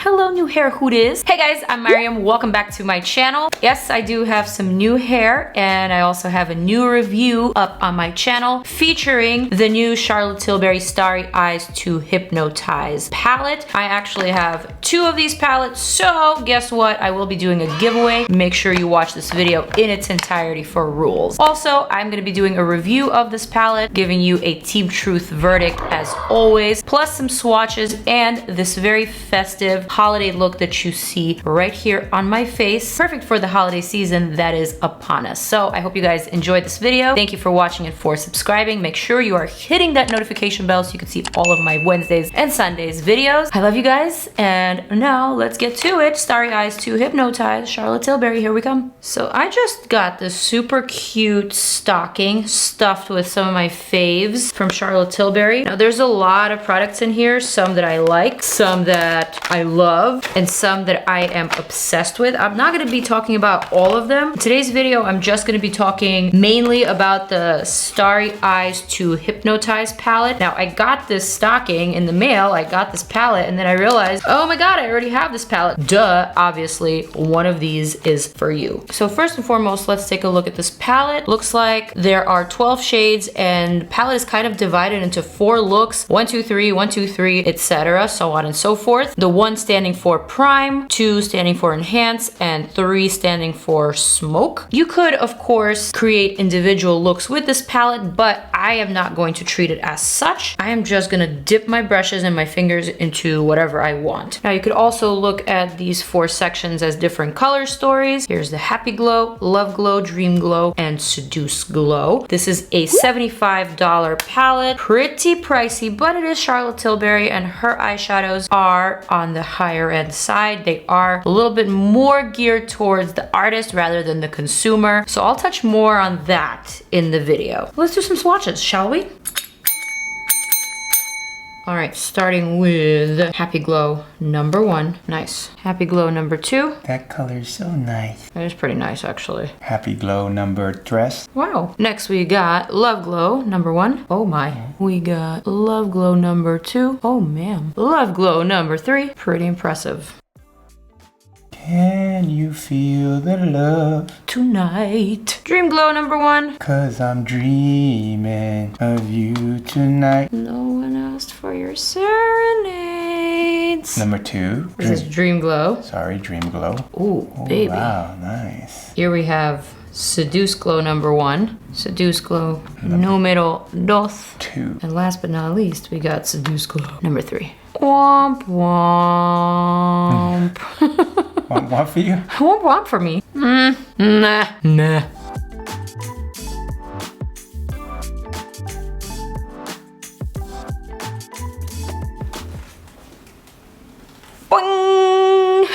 Hello new hair hooties. Hey guys, I'm Maryam. Welcome back to my channel. Yes, I do have some new hair and I also have a new review up on my channel featuring the new Charlotte Tilbury Starry Eyes to Hypnotise palette. I actually have two of these palettes, so guess what? I will be doing a giveaway. Make sure you watch this video in its entirety for rules. Also, I'm going to be doing a review of this palette, giving you a Team Truth verdict as always, plus some swatches and this very festive holiday look that you see right here on my face. Perfect for the holiday season that is upon us. So I hope you guys enjoyed this video. Thank you for watching and for subscribing. Make sure you are hitting that notification bell so you can see all of my Wednesdays and Sundays videos. I love you guys, and now let's get to it. Starry Eyes to Hypnotise, Charlotte Tilbury, here we come. So I just got this super cute stocking stuffed with some of my faves from Charlotte Tilbury. Now there's a lot of products in here, some that I like, some that I love, and some that I am obsessed with. I'm not gonna be talking about all of them. In today's video, I'm just gonna be talking mainly about the Starry Eyes to Hypnotise palette. Now I got this stocking in the mail, I got this palette, and then I realized, oh my god, I already have this palette. Duh, obviously, one of these is for you. So first and foremost, let's take a look at this palette. Looks like there are 12 shades, and the palette is kind of divided into 4 looks, 1, 2, 3, 1, 2, 3, etc., so on and so forth. The 1 standing for prime, 2 standing for enhance, and 3 standing for smoke. You could, of course, create individual looks with this palette, but I am not going to treat it as such. I am just gonna dip my brushes and my fingers into whatever I want. Now you could also look at these 4 sections as different color stories. Here's the Happy Glow, Love Glow, Dream Glow, and Seduce Glow. This is a $75 palette. Pretty pricey, but it is Charlotte Tilbury and her eyeshadows are on the higher end side. They are a little bit more geared towards the artist rather than the consumer. So I'll touch more on that in the video. Let's do some swatches, shall we? All right, starting with Happy Glow number 1. Nice. Happy Glow number 2. That color is so nice. That is pretty nice, actually. Happy Glow number 3. Wow. Next we got Love Glow number 1. Oh my. We got Love Glow number 2. Oh man. Love Glow number 3. Pretty impressive. Can you feel the love Tonight. Dream Glow number 1. 'Cause I'm dreaming of you tonight. No one asked for your serenades. Number 2. This is Dream Glow. Sorry, Dream Glow. Ooh, Oh, baby. wow, nice. Here we have Seduce Glow number 1. Seduce Glow numero 2. 2. And last but not least, we got Seduce Glow number 3. Womp womp. Want for you? Womp womp for me. Nah. Boing!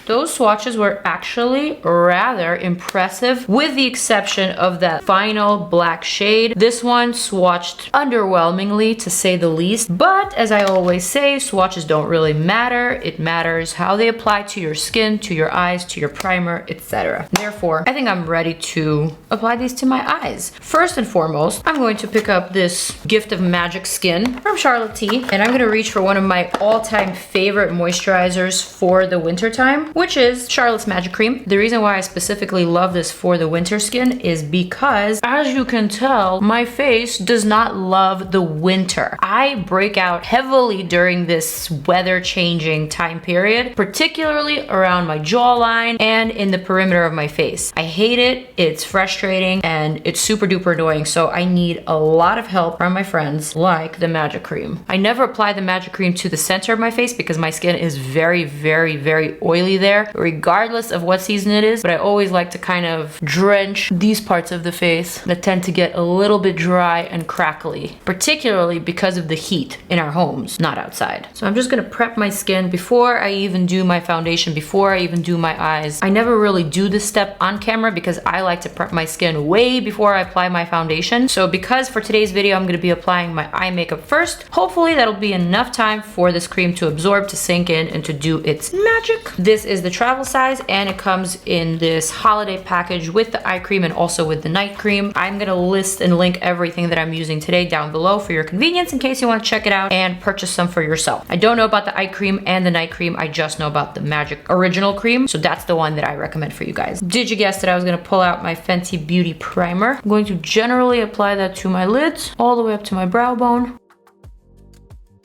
Those swatches were actually rather impressive with the exception of that final black shade. This one swatched underwhelmingly to say the least, but as I always say, swatches don't really matter. It matters how they apply to your skin, to your eyes, to your primer, etc. Therefore, I think I'm ready to apply these to my eyes. First and foremost, I'm going to pick up this Gift of Magic Skin from Charlotte T, and I'm gonna reach for one of my all-time favorite moisturizers for the winter time, which is Charlotte's Magic Cream. The reason why I specifically love this for the winter skin is because, as you can tell, my face does not love the winter. I break out heavily during this weather changing time period, particularly around my jawline and in the perimeter of my face. I hate it, it's frustrating, and it's super duper annoying, so I need a lot of help from my friends like the Magic Cream. I never apply the Magic Cream to the center of my face because my skin is very, very, very oily there, regardless of what season it is, but I always like to kind of drench these parts of the face that tend to get a little bit dry and crackly, particularly because of the heat in our homes, not outside. So I'm just gonna prep my skin before I even do my foundation, before I even do my eyes. I never really do this step on camera because I like to prep my skin way before I apply my foundation. So because for today's video I'm gonna be applying my eye makeup first, hopefully that'll be enough time for this cream to absorb, to sink in, and to do its magic. This is the travel size, and it comes in this holiday package with the eye cream and also with the night cream. I'm gonna list and link everything that I'm using today down below for your convenience in case you want to check it out and purchase some for yourself. I don't know about the eye cream and the night cream. I just know about the Magic Original Cream, so that's the one that I recommend for you guys. Did you guess that I was gonna pull out my Fenty Beauty primer? I'm going to generally apply that to my lids all the way up to my brow bone.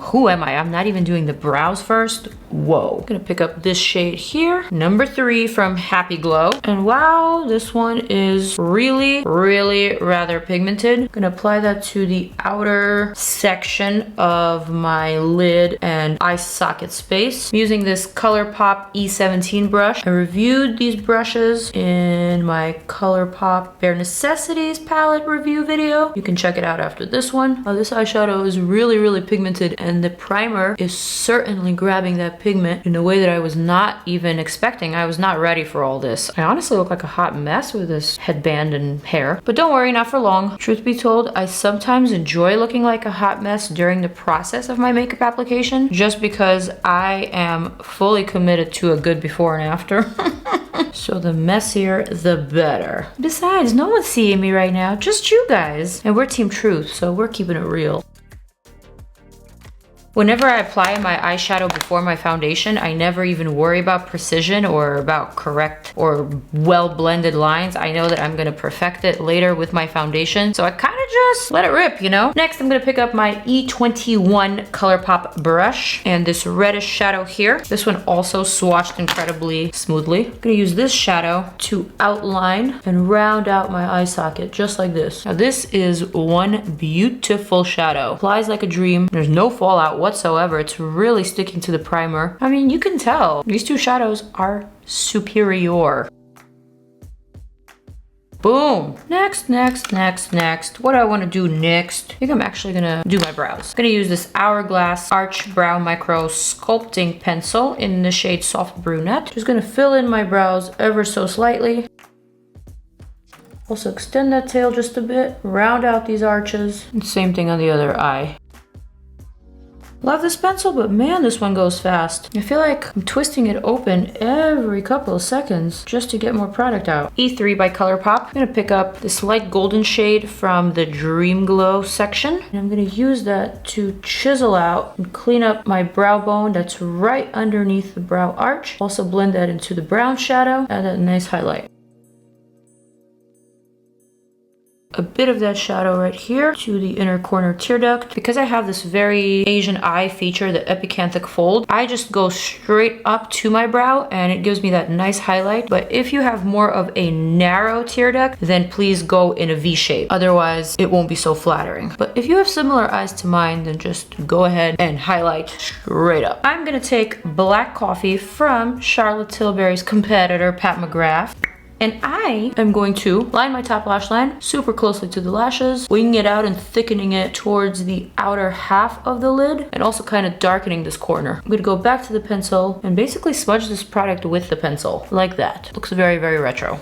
Who am I? I'm not even doing the brows first. Whoa. I'm gonna pick up this shade here, number 3 from Happy Glow. And wow, this one is really rather pigmented. I'm gonna apply that to the outer section of my lid and eye socket space. I'm using this ColourPop E17 brush. I reviewed these brushes in my ColourPop Bare Necessities palette review video. You can check it out after this one. This eyeshadow is really pigmented, and the primer is certainly grabbing that pigment in a way that I was not even expecting. I was not ready for all this. I honestly look like a hot mess with this headband and hair, but don't worry, not for long. Truth be told, I sometimes enjoy looking like a hot mess during the process of my makeup application, just because I am fully committed to a good before and after. So the messier, the better. Besides, no one's seeing me right now, just you guys. And we're Team Truth, so we're keeping it real. Whenever I apply my eyeshadow before my foundation, I never even worry about precision or about correct or well blended lines. I know that I'm gonna perfect it later with my foundation, so I kind of just let it rip, you know? Next, I'm gonna pick up my E21 ColourPop brush and this reddish shadow here. This one also swatched incredibly smoothly. I'm gonna use this shadow to outline and round out my eye socket, just like this. Now this is one beautiful shadow. Applies like a dream. There's no fallout whatsoever. It's really sticking to the primer. I mean, you can tell these two shadows are superior. Boom. Next. What do I want to do next? I think I'm actually gonna do my brows. I'm gonna use this Hourglass Arch Brow Micro-Sculpting pencil in the shade Soft Brunette. Just gonna fill in my brows ever so slightly. Also extend that tail just a bit, round out these arches, and same thing on the other eye. Love this pencil, but man, this one goes fast. I feel like I'm twisting it open every couple of seconds just to get more product out. E3 by ColourPop. I'm gonna pick up this light golden shade from the Dream Glow section. And I'm gonna use that to chisel out and clean up my brow bone that's right underneath the brow arch. Also blend that into the brown shadow, add that nice highlight. A bit of that shadow right here to the inner corner tear duct. Because I have this very Asian eye feature, the epicanthic fold, I just go straight up to my brow and it gives me that nice highlight. But if you have more of a narrow tear duct, then please go in a V shape. Otherwise, it won't be so flattering. But if you have similar eyes to mine, then just go ahead and highlight straight up. I'm gonna take Black Coffee from Charlotte Tilbury's competitor, Pat McGrath. And I am going to line my top lash line super closely to the lashes, winging it out and thickening it towards the outer half of the lid, and also kind of darkening this corner. I'm gonna go back to the pencil and basically smudge this product with the pencil, like that. Looks very retro.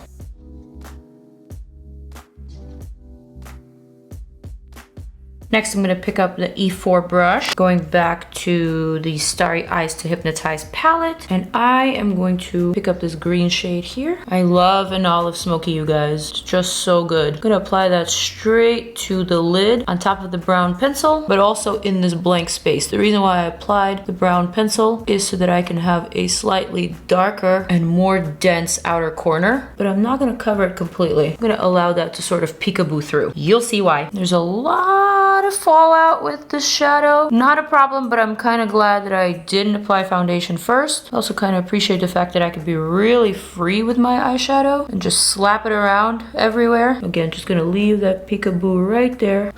Next, I'm going to pick up the E4 brush, going back to the Starry Eyes to Hypnotise palette, and I am going to pick up this green shade here. I love an olive smoky, you guys. It's just so good. I'm going to apply that straight to the lid on top of the brown pencil, but also in this blank space. The reason why I applied the brown pencil is so that I can have a slightly darker and more dense outer corner, but I'm not going to cover it completely. I'm going to allow that to sort of peekaboo through. You'll see why. There's a lot of fallout with this shadow. Not a problem, but I'm kind of glad that I didn't apply foundation first. I also kind of appreciate the fact that I could be really free with my eyeshadow and just slap it around everywhere. Again, just gonna leave that peekaboo right there.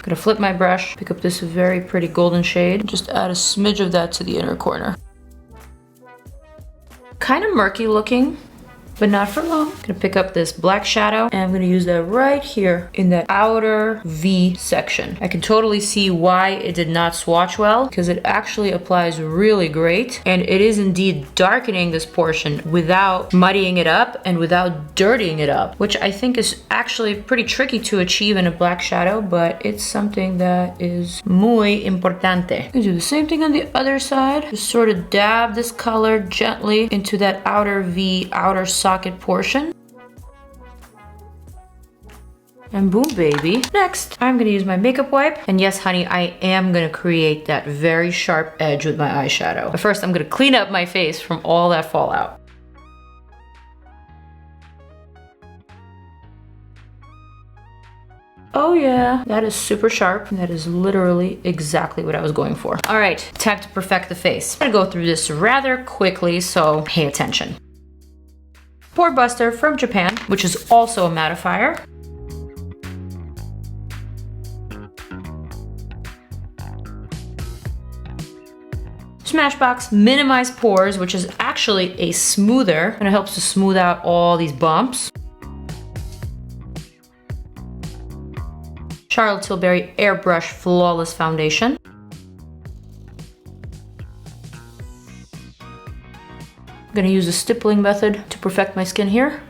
Gonna flip my brush, pick up this very pretty golden shade, just add a smidge of that to the inner corner. Kind of murky looking, but not for long. I'm gonna pick up this black shadow and I'm gonna use that right here in that outer V section. I can totally see why it did not swatch well, because it actually applies really great, and it is indeed darkening this portion without muddying it up and without dirtying it up, which I think is actually pretty tricky to achieve in a black shadow, but it's something that is muy importante. I'm gonna do the same thing on the other side. Just sort of dab this color gently into that outer V, outer socket portion. And boom, baby. Next, I'm gonna use my makeup wipe. And yes, honey, I am gonna create that very sharp edge with my eyeshadow. But first, I'm gonna clean up my face from all that fallout. Oh yeah, that is super sharp. That is literally exactly what I was going for. All right, time to perfect the face. I'm gonna go through this rather quickly, so pay attention. Pore Buster from Japan, which is also a mattifier. Smashbox Minimize Pores, which is actually a smoother, and it helps to smooth out all these bumps. Charlotte Tilbury Airbrush Flawless Foundation. I'm gonna use the stippling method to perfect my skin here.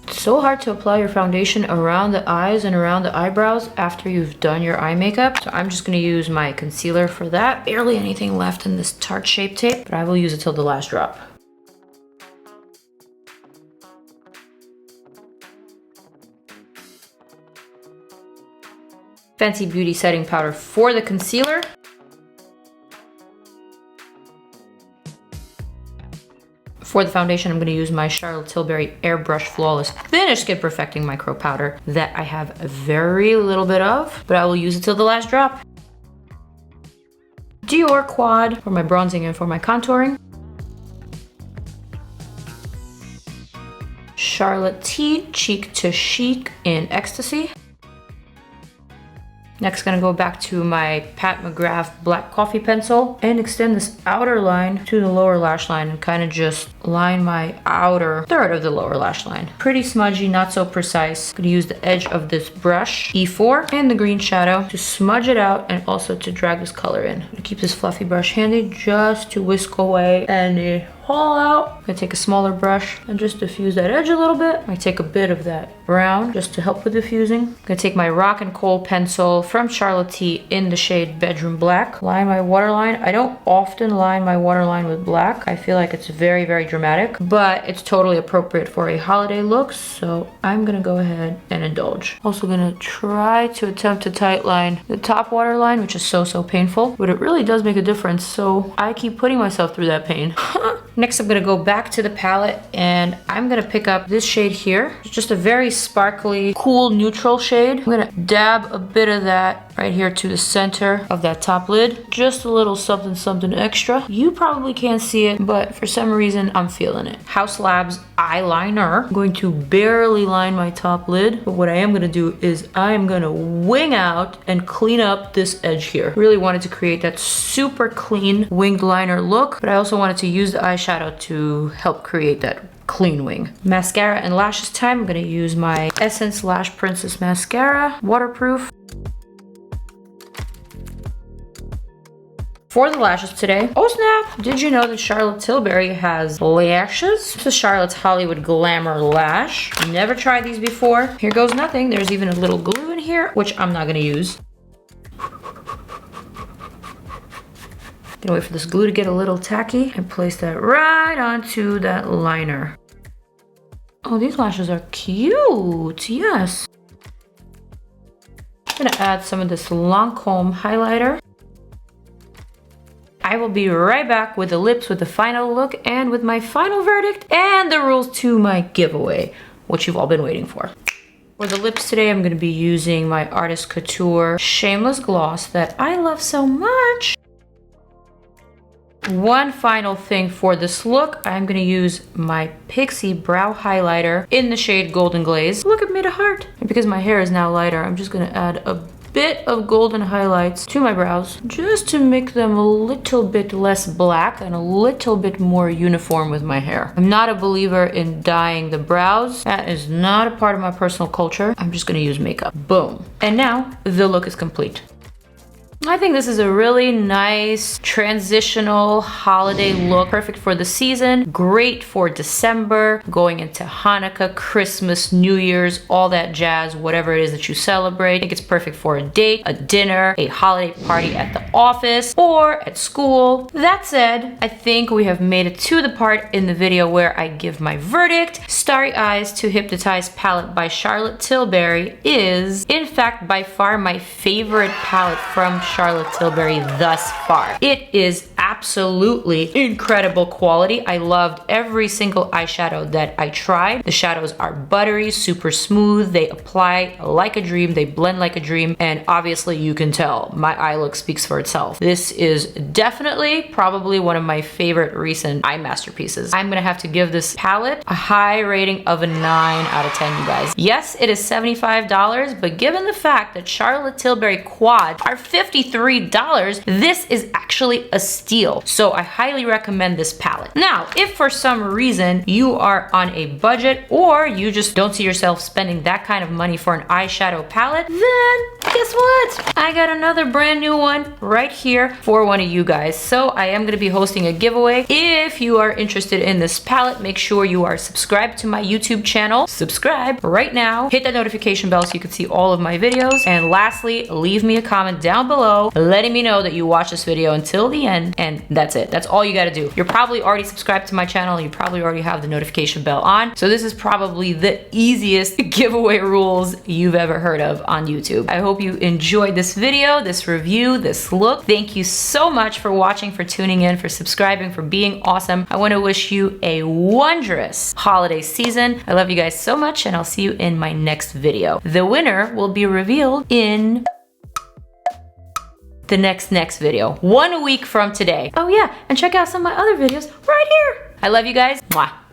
It's so hard to apply your foundation around the eyes and around the eyebrows after you've done your eye makeup. So I'm just gonna use my concealer for that. Barely anything left in this Tarte Shape Tape, but I will use it till the last drop. Fenty Beauty setting powder for the concealer. For the foundation, I'm going to use my Charlotte Tilbury Airbrush Flawless Finish Skin Perfecting Micro Powder that I have very little bit of, but I will use it till the last drop. Dior Quad for my bronzing and for my contouring. Charlotte T Cheek to Chic in Ecstasy. Next, gonna go back to my Pat McGrath Black Coffee Pencil and extend this outer line to the lower lash line and kind of just line my outer third of the lower lash line. Pretty smudgy, not so precise. Gonna use the edge of this brush, E4, and the green shadow to smudge it out and also to drag this color in. I'm gonna keep this fluffy brush handy just to whisk away any fallout. I'm gonna take a smaller brush and just diffuse that edge a little bit. I take a bit of that brown just to help with diffusing. I'm gonna take my Rock and Kohl pencil from Charlotte T in the shade Bedroom Black. Line my waterline. I don't often line my waterline with black. I feel like it's very, very dramatic, but it's totally appropriate for a holiday look, so I'm gonna go ahead and indulge. Also gonna try to attempt to tight line the top waterline, which is so painful, but it really does make a difference, so I keep putting myself through that pain. Next, I'm gonna go back to the palette and I'm gonna pick up this shade here. It's just a very sparkly, cool, neutral shade. I'm gonna dab a bit of that right here to the center of that top lid. Just a little something extra. You probably can't see it, but for some reason, I'm feeling it. House Labs eyeliner. I'm going to barely line my top lid, but what I am gonna do is I'm gonna wing out and clean up this edge here. Really wanted to create that super clean winged liner look, but I also wanted to use the eyeshadow to help create that clean wing. Mascara and lashes time. I'm gonna use my Essence Lash Princess Mascara, waterproof. For the lashes today, oh snap! Did you know that Charlotte Tilbury has lashes? This is Charlotte's Hollywood Glamour Lash. Never tried these before. Here goes nothing. There's even a little glue in here, which I'm not gonna use. Gonna wait for this glue to get a little tacky and place that right onto that liner. Oh, these lashes are cute, yes. I'm gonna add some of this Lancome highlighter. I will be right back with the lips, with the final look, and with my final verdict, and the rules to my giveaway, which you've all been waiting for. For the lips today, I'm gonna be using my Artist Couture Shameless Gloss that I love so much. One final thing for this look, I'm gonna use my PIXI brow highlighter in the shade Golden Glaze. Look, it made a heart. And because my hair is now lighter, I'm just gonna add a bit of golden highlights to my brows just to make them a little bit less black and a little bit more uniform with my hair. I'm not a believer in dyeing the brows. That is not a part of my personal culture. I'm just gonna use makeup. Boom. And now the look is complete. I think this is a really nice transitional holiday look, perfect for the season, great for December, going into Hanukkah, Christmas, New Year's, all that jazz, whatever it is that you celebrate. I think it's perfect for a date, a dinner, a holiday party at the office, or at school. That said, I think we have made it to the part in the video where I give my verdict. Starry Eyes to Hypnotise palette by Charlotte Tilbury is, in fact, by far my favorite palette from Charlotte Tilbury thus far. It is absolutely incredible quality. I loved every single eyeshadow that I tried. The shadows are buttery, super smooth. They apply like a dream. They blend like a dream. And obviously you can tell my eye look speaks for itself. This is definitely probably one of my favorite recent eye masterpieces. I'm gonna have to give this palette a high rating of a 9 out of 10, you guys. Yes, it is $75, but given the fact that Charlotte Tilbury quads are $53, this is actually a steal. So I highly recommend this palette. Now, if for some reason you are on a budget or you just don't see yourself spending that kind of money for an eyeshadow palette, then guess what? I got another brand new one right here for one of you guys. So I am gonna be hosting a giveaway. If you are interested in this palette, make sure you are subscribed to my YouTube channel. Subscribe right now. Hit that notification bell so you can see all of my videos. And lastly, leave me a comment down below letting me know that you watched this video until the end, and that's it. That's all you gotta do. You're probably already subscribed to my channel. You probably already have the notification bell on. So this is probably the easiest giveaway rules you've ever heard of on YouTube. I hope you enjoyed this video, this review, this look. Thank you so much for watching, for tuning in, for subscribing, for being awesome. I wanna wish you a wondrous holiday season. I love you guys so much, and I'll see you in my next video. The winner will be revealed in the next video, 1 week from today. Oh yeah, and check out some of my other videos right here. I love you guys. Mwah.